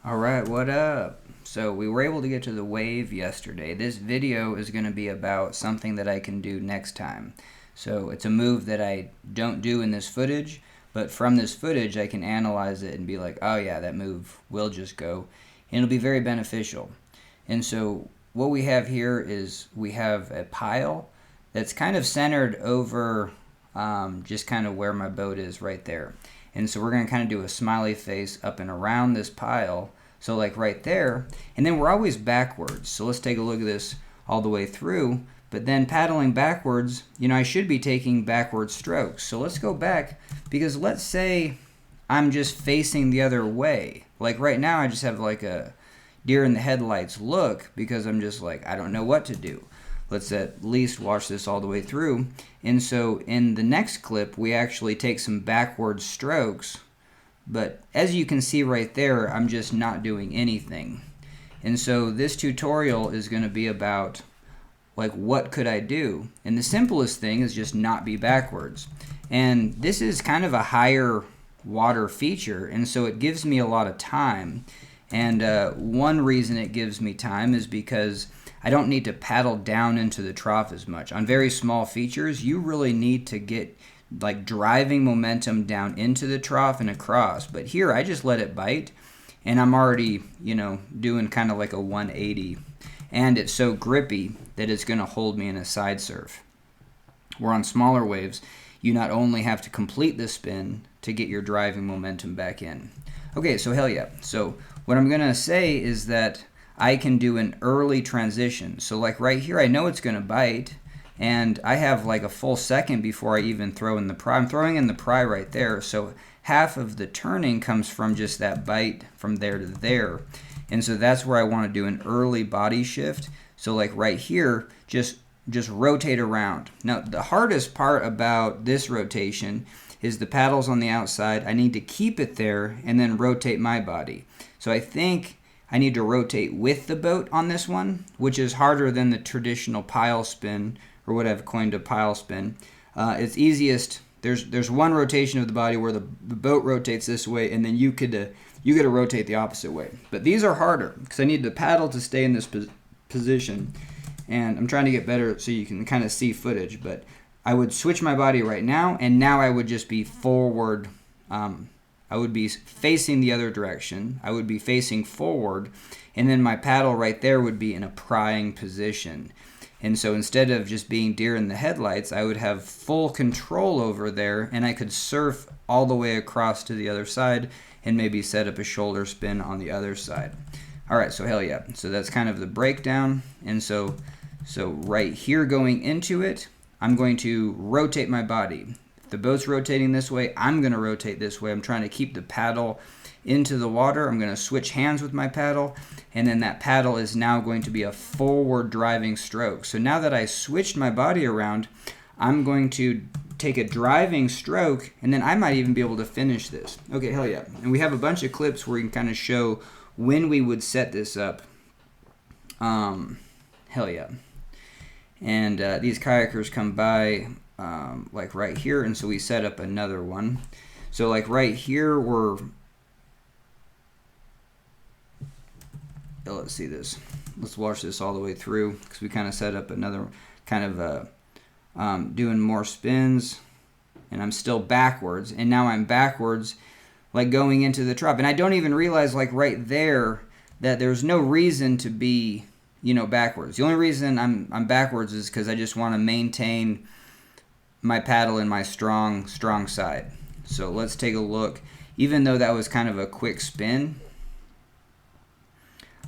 All right, what up? So we were able to get to the wave yesterday. This video is going to be about something that I can do next time. So it's a move that I don't do in this footage, but from this footage I can analyze it and be like, oh yeah, that move will just go. And it'll be very beneficial. And so what we have here is we have a pile that's kind of centered over just kind of where my boat is right there. And so we're going to kind of do a smiley face up and around this pile. So like right there, and then we're always backwards. So let's take a look at this all the way through. But then paddling backwards, I should be taking backward strokes. So let's go back, because let's say I'm just facing the other way. Like right now I just have like a deer in the headlights look, because I'm just like, I don't know what to do. Let's at least watch this all the way through. And so in the next clip, we actually take some backward strokes. But as you can see right there, I'm just not doing anything. And so this tutorial is going to be about, like, what could I do? And the simplest thing is just not be backwards. And this is kind of a higher water feature, and so it gives me a lot of time. And one reason it gives me time is because I don't need to paddle down into the trough as much. On very small features, you really need to get like driving momentum down into the trough and across. But here I just let it bite, and I'm already, doing kind of like a 180. And it's so grippy that it's going to hold me in a side surf. Where on smaller waves, you not only have to complete the spin to get your driving momentum back in. Okay, so hell yeah. So what I'm going to say is that I can do an early transition. So like right here, I know it's going to bite, and I have like a full second before I even throw in the pry. I'm throwing in the pry right there, so half of the turning comes from just that bite from there to there. And so that's where I want to do an early body shift. So like right here, just rotate around. Now the hardest part about this rotation is the paddles on the outside. I need to keep it there and then rotate my body. So I think I need to rotate with the boat on this one, which is harder than the traditional pile spin, or what I've coined a pile spin. It's easiest, there's one rotation of the body where the boat rotates this way, and then you get to rotate the opposite way. But these are harder, because I need the paddle to stay in this position, and I'm trying to get better so you can kind of see footage. But I would switch my body right now, and now I would just be forward. I would be facing the other direction. I would be facing forward, and then my paddle right there would be in a prying position. And so instead of just being deer in the headlights, I would have full control over there, and I could surf all the way across to the other side and maybe set up a shoulder spin on the other side. All right, so hell yeah. So that's kind of the breakdown. And so right here going into it, I'm going to rotate my body. If the boat's rotating this way, I'm going to rotate this way. I'm trying to keep the paddle into the water. I'm going to switch hands with my paddle, and then that paddle is now going to be a forward driving stroke. So now that I switched my body around, I'm going to take a driving stroke, and then I might even be able to finish this. Okay, hell yeah. And we have a bunch of clips where you can kind of show when we would set this up. Hell yeah. And these kayakers come by like right here, and so we set up another one. So like right here, let's see this. Let's watch this all the way through, because we kind of set up another kind of doing more spins, and I'm still backwards, and now I'm backwards like going into the trough, and I don't even realize like right there that there's no reason to be backwards. The only reason I'm backwards is because I just want to maintain my paddle in my strong side. So let's take a look. Even though that was kind of a quick spin,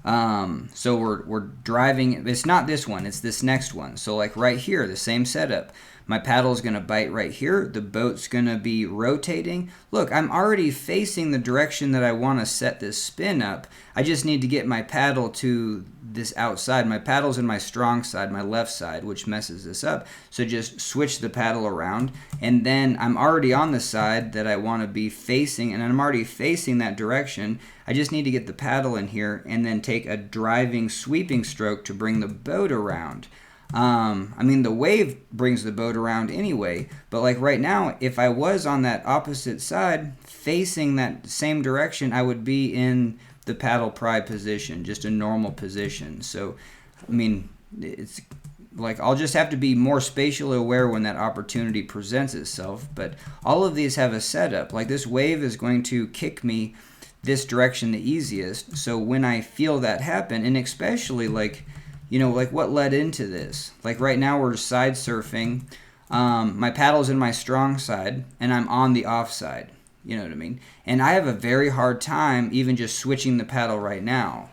so we're driving. It's not this one, it's this next one. So like right here, the same setup. My paddle's going to bite right here. The boat's going to be rotating. Look, I'm already facing the direction that I want to set this spin up. I just need to get my paddle to this outside. My paddle's in my strong side, my left side, which messes this up. So just switch the paddle around, and then I'm already on the side that I want to be facing, and I'm already facing that direction. I just need to get the paddle in here and then take a driving sweeping stroke to bring the boat around. I mean, the wave brings the boat around anyway, but like right now, if I was on that opposite side, facing that same direction, I would be in the paddle pry position, just a normal position. So, I mean, it's like I'll just have to be more spatially aware when that opportunity presents itself. But all of these have a setup. Like this wave is going to kick me this direction the easiest. So when I feel that happen, and especially like, you know, like what led into this? Like right now we're side surfing. My paddle's in my strong side and I'm on the off side. You know what I mean? And I have a very hard time even just switching the paddle right now.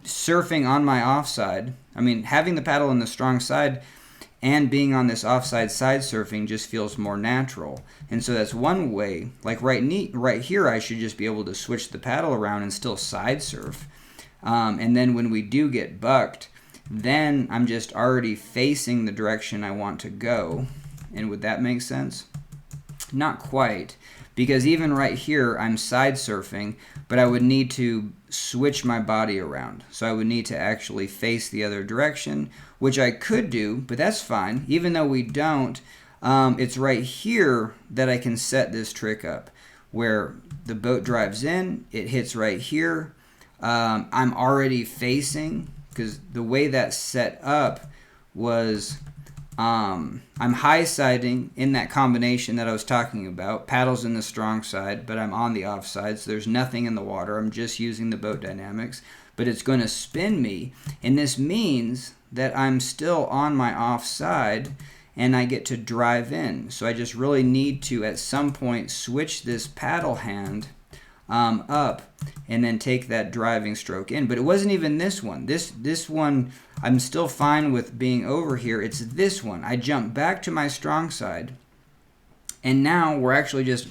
Surfing on my offside, I mean, having the paddle in the strong side and being on this offside side surfing just feels more natural. And so that's one way. Like right here, I should just be able to switch the paddle around and still side surf. And then when we do get bucked, then I'm just already facing the direction I want to go. And would that make sense? Not quite, because even right here I'm side surfing, but I would need to switch my body around. So I would need to actually face the other direction, which I could do, but that's fine. Even though we don't, it's right here that I can set this trick up, where the boat drives in, it hits right here. I'm already facing, because the way that's set up was I'm high siding in that combination that I was talking about. Paddles in the strong side, but I'm on the off side, so there's nothing in the water. I'm just using the boat dynamics, but it's going to spin me, and this means that I'm still on my off side and I get to drive in. So I just really need to at some point switch this paddle hand up and then take that driving stroke in. But it wasn't even this one. This one, I'm still fine with being over here. It's this one. I jump back to my strong side, and now we're actually just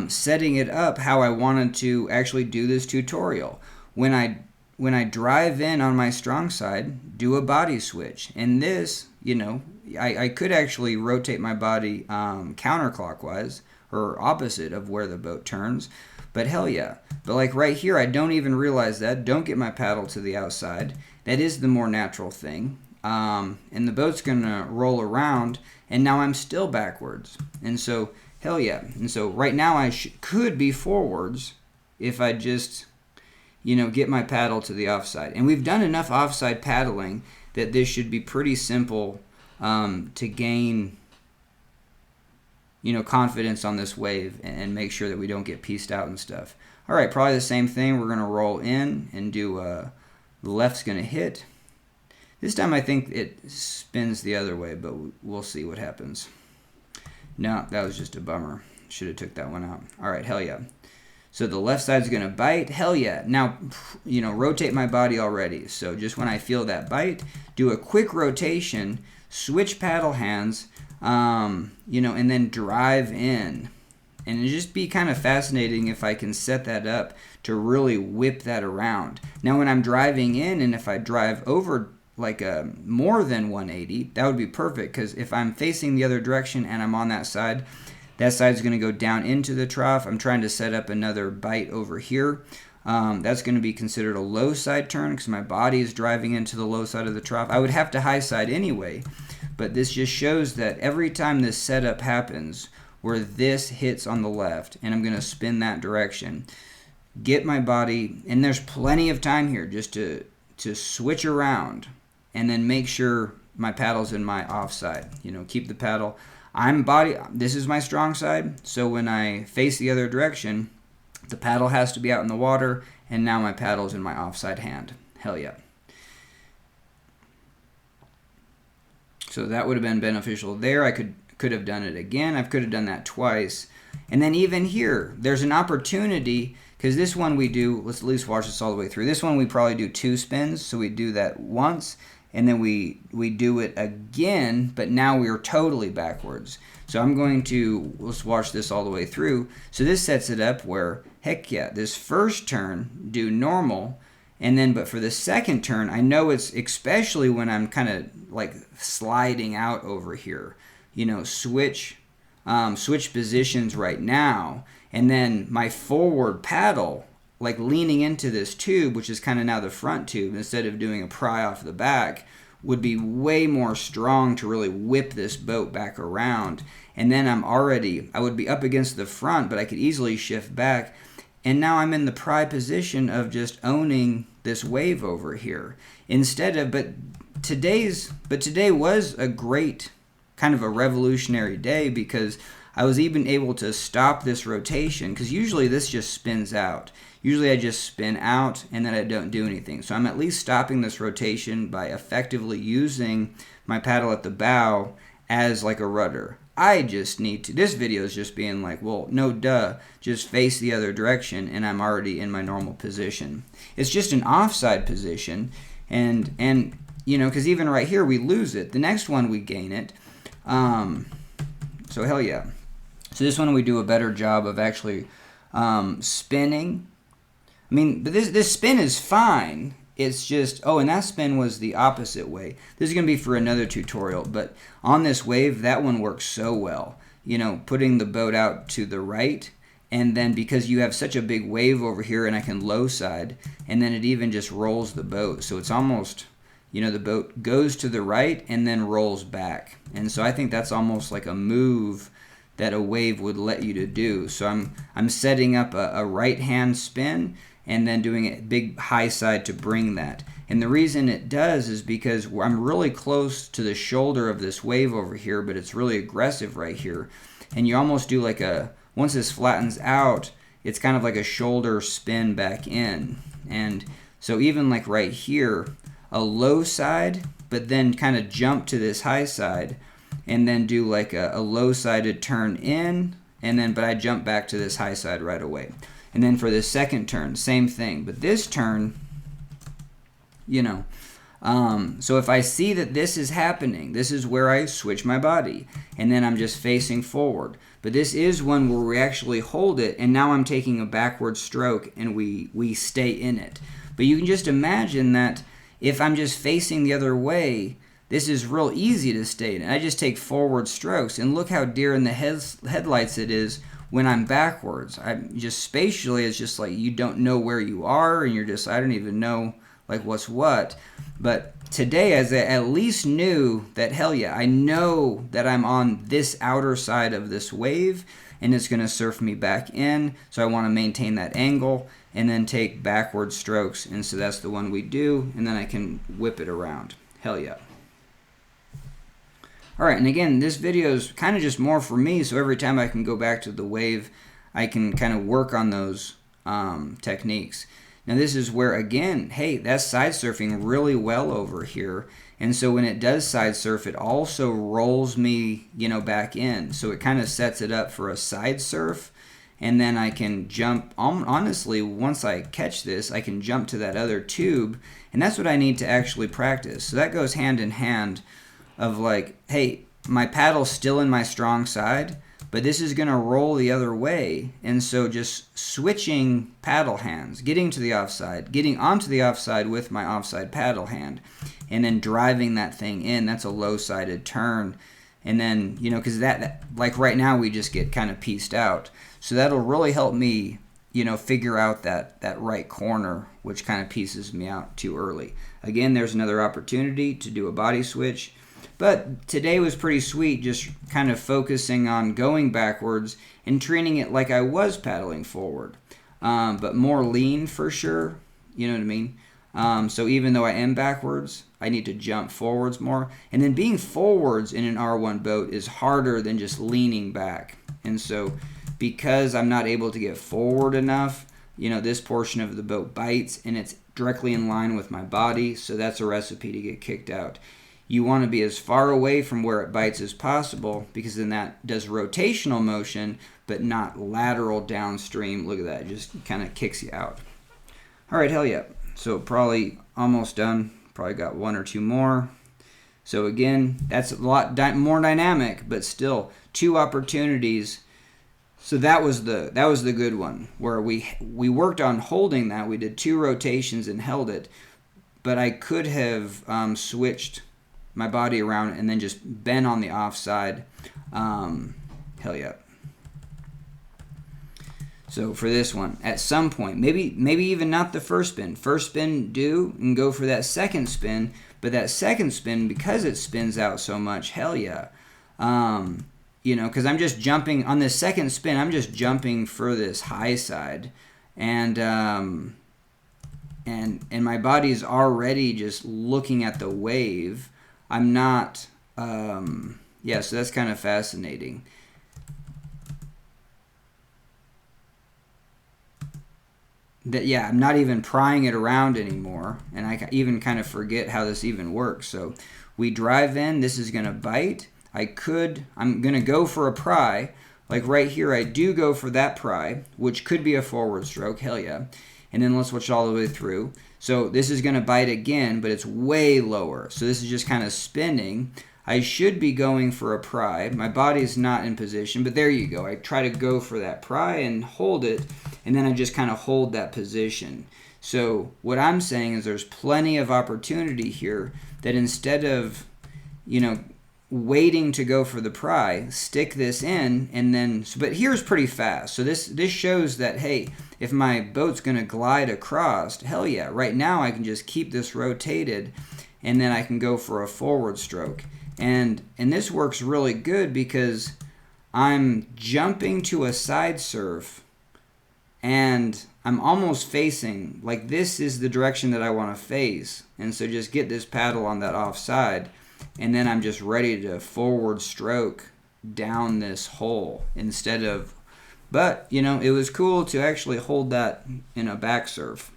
setting it up how I wanted to actually do this tutorial. When I drive in on my strong side, do a body switch. And this, you know, I could actually rotate my body counterclockwise or opposite of where the boat turns. But hell yeah. But like right here, I don't even realize that. Don't get my paddle to the outside. That is the more natural thing. And the boat's going to roll around, and now I'm still backwards. And so, hell yeah. And so right now I could be forwards if I just, you know, get my paddle to the offside. And we've done enough offside paddling that this should be pretty simple to gain, you know, confidence on this wave and make sure that we don't get pieced out and stuff. All right, probably the same thing. We're going to roll in and do the left's going to hit. This time I think it spins the other way, but we'll see what happens. No, that was just a bummer. Should have took that one out. All right, hell yeah. So the left side's going to bite. Hell yeah. Now, you know, rotate my body already. So just when I feel that bite, do a quick rotation, switch paddle hands, you know, and then drive in. And it'd just be kind of fascinating if I can set that up to really whip that around. Now when I'm driving in, and if I drive over like a more than 180, that would be perfect, because if I'm facing the other direction and I'm on that side's going to go down into the trough. I'm trying to set up another bite over here. That's going to be considered a low side turn because my body is driving into the low side of the trough. I would have to high side anyway, but this just shows that every time this setup happens where this hits on the left and I'm going to spin that direction, get my body, and there's plenty of time here just to switch around and then make sure my paddle's in my offside. You know, keep the paddle. This is my strong side, so when I face the other direction, the paddle has to be out in the water, and now my paddle's in my offside hand. Hell yeah. So that would have been beneficial there. I could have done it again. I could have done that twice. And then even here, there's an opportunity, because this one we do, let's at least watch this all the way through. This one we probably do 2 spins, so we do that once, and then we do it again, but now we are totally backwards. So let's watch this all the way through. So this sets it up where, heck yeah, this first turn, do normal, and then, but for the second turn, I know it's, especially when I'm kind of like sliding out over here, you know, switch positions right now, and then my forward paddle, like leaning into this tube, which is kind of now the front tube, instead of doing a pry off the back, would be way more strong to really whip this boat back around. And then I would be up against the front, but I could easily shift back. and now I'm in the pride position of just owning this wave over here. But today was a great kind of a revolutionary day, because I was even able to stop this rotation, because usually this just spins out. Usually I just spin out and then I don't do anything. So I'm at least stopping this rotation by effectively using my paddle at the bow as like a rudder. I just need to, this video is just being like, well, no duh, just face the other direction and I'm already in my normal position. It's just an offside position, and you know, because even right here we lose it. The next one we gain it. So hell yeah. So this one we do a better job of actually spinning. I mean, but this spin is fine. It's just, oh, and that spin was the opposite way. This is going to be for another tutorial, but on this wave, that one works so well. You know, putting the boat out to the right, and then because you have such a big wave over here, and I can low side, and then it even just rolls the boat. So it's almost, you know, the boat goes to the right and then rolls back. And so I think that's almost like a move that a wave would let you to do. So I'm setting up a right-hand spin, and then doing a big high side to bring that. And the reason it does is because I'm really close to the shoulder of this wave over here, but it's really aggressive right here. And you almost do like once this flattens out, it's kind of like a shoulder spin back in. And so even like right here, a low side, but then kind of jump to this high side, and then do like a low-sided turn in, and then, but I jump back to this high side right away. And then for this second turn, same thing. But this turn, you know, so if I see that this is happening, this is where I switch my body, and then I'm just facing forward. But this is one where we actually hold it, and now I'm taking a backward stroke, and we stay in it. But you can just imagine that if I'm just facing the other way, this is real easy to stay in it. I just take forward strokes, and look how deer in the headlights it is when I'm backwards. I'm just spatially, it's just like you don't know where you are, and you're just, I don't even know like what's what. But today, as I at least knew that, hell yeah, I know that I'm on this outer side of this wave, and it's going to surf me back in, so I want to maintain that angle, and then take backward strokes, and so that's the one we do, and then I can whip it around. Hell yeah. Alright, and again, this video is kind of just more for me, so every time I can go back to the wave, I can kind of work on those techniques. Now this is where, again, hey, that's side surfing really well over here, and so when it does side surf, it also rolls me, you know, back in. So it kind of sets it up for a side surf, and then I can jump, honestly, once I catch this, I can jump to that other tube, and that's what I need to actually practice. So that goes hand in hand of like, hey, my paddle's still in my strong side, but this is going to roll the other way, and so just switching paddle hands, getting to the offside, getting onto the offside with my offside paddle hand, and then driving that thing in, that's a low-sided turn. And then, you know, because that, like right now, we just get kind of pieced out. So that'll really help me, you know, figure out that right corner, which kind of pieces me out too early. Again, there's another opportunity to do a body switch. But today was pretty sweet, just kind of focusing on going backwards and treating it like I was paddling forward. But more lean for sure, you know what I mean? So even though I am backwards, I need to jump forwards more. And then being forwards in an R1 boat is harder than just leaning back. And so because I'm not able to get forward enough, you know, this portion of the boat bites, and it's directly in line with my body, so that's a recipe to get kicked out. You want to be as far away from where it bites as possible, because then that does rotational motion, but not lateral downstream. Look at that, it just kind of kicks you out. All right, hell yeah. So probably almost done. Probably got one or two more. So again, that's a lot more dynamic, but still 2 opportunities. So that was the good one, where we worked on holding that. We did 2 rotations and held it, but I could have switched my body around and then just bend on the offside. Hell yeah. So for this one, at some point, maybe even not the first spin. First spin, do and go for that second spin. But that second spin, because it spins out so much, hell yeah. You know, because I'm just jumping on this second spin. I'm just jumping for this high side, and my body is already just looking at the wave. I'm not, yeah, so that's kind of fascinating. That, yeah, I'm not even prying it around anymore, and I even kind of forget how this even works. So we drive in, this is going to bite. I'm going to go for a pry. Like right here, I do go for that pry, which could be a forward stroke, hell yeah. And then let's watch all the way through. So this is going to bite again, but it's way lower. So this is just kind of spinning. I should be going for a pry. My body's not in position, but there you go. I try to go for that pry and hold it, and then I just kind of hold that position. So what I'm saying is there's plenty of opportunity here that instead of, waiting to go for the pry, stick this in, and then, but here's pretty fast. So this shows that, hey, if my boat's going to glide across, hell yeah, right now I can just keep this rotated, and then I can go for a forward stroke. And this works really good because I'm jumping to a side surf, and I'm almost facing, like this is the direction that I want to face. And so just get this paddle on that offside, and then I'm just ready to forward stroke down this hole instead of, but it was cool to actually hold that in a back surf.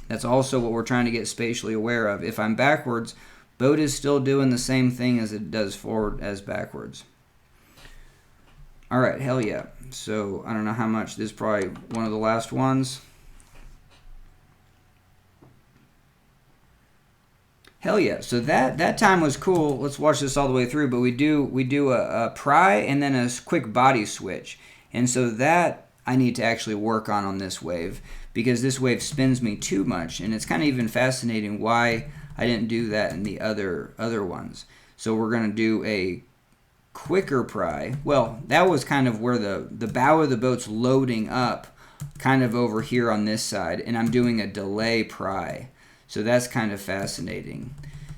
That's also what we're trying to get spatially aware of. If I'm backwards, boat is still doing the same thing as it does forward as backwards. All right, hell yeah. So I don't know how much, this is probably one of the last ones. Hell yeah. So that time was cool. Let's watch this all the way through, but we do a pry and then a quick body switch. And so that I need to actually work on this wave, because this wave spins me too much, and it's kind of even fascinating why I didn't do that in the other ones. So we're going to do a quicker pry. Well, that was kind of where the bow of the boat's loading up kind of over here on this side, and I'm doing a delay pry. So that's kind of fascinating.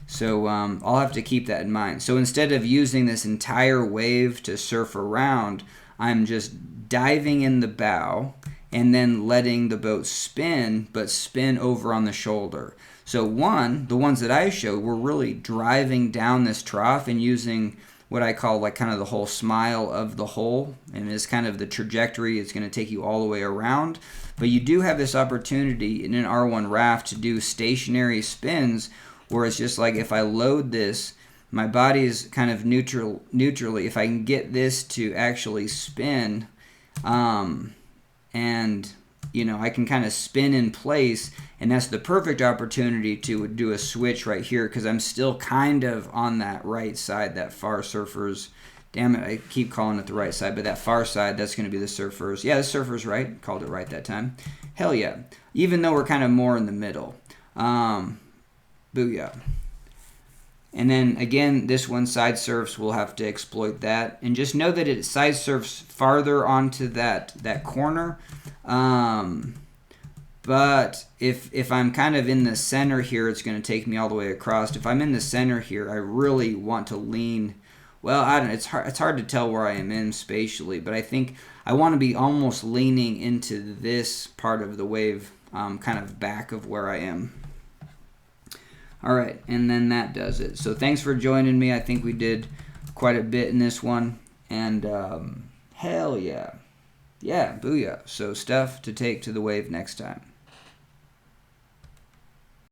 So I'll have to keep that in mind. So instead of using this entire wave to surf around, I'm just diving in the bow and then letting the boat spin, but spin over on the shoulder. So the ones that I showed were really driving down this trough and using what I call like kind of the whole smile of the hole, and it's kind of the trajectory. It's going to take you all the way around, but you do have this opportunity in an R1 raft to do stationary spins, where it's just like if I load this, my body's kind of neutrally. If I can get this to actually spin, and I can kind of spin in place, and that's the perfect opportunity to do a switch right here, because I'm still kind of on that right side, that far surfers. Damn it, I keep calling it the right side, but that far side, that's going to be the surfers. Yeah, the surfers right. Called it right that time. Hell yeah. Even though we're kind of more in the middle. Booyah. And then again, this one, side surfs, we'll have to exploit that. And just know that it side surfs farther onto that corner. But if I'm kind of in the center here, it's going to take me all the way across. If I'm in the center here, I really want to lean. Well, I don't know. It's hard to tell where I am in spatially, but I think I want to be almost leaning into this part of the wave, kind of back of where I am. All right, and then that does it. So thanks for joining me. I think we did quite a bit in this one, and hell yeah. Yeah, booyah. So stuff to take to the wave next time.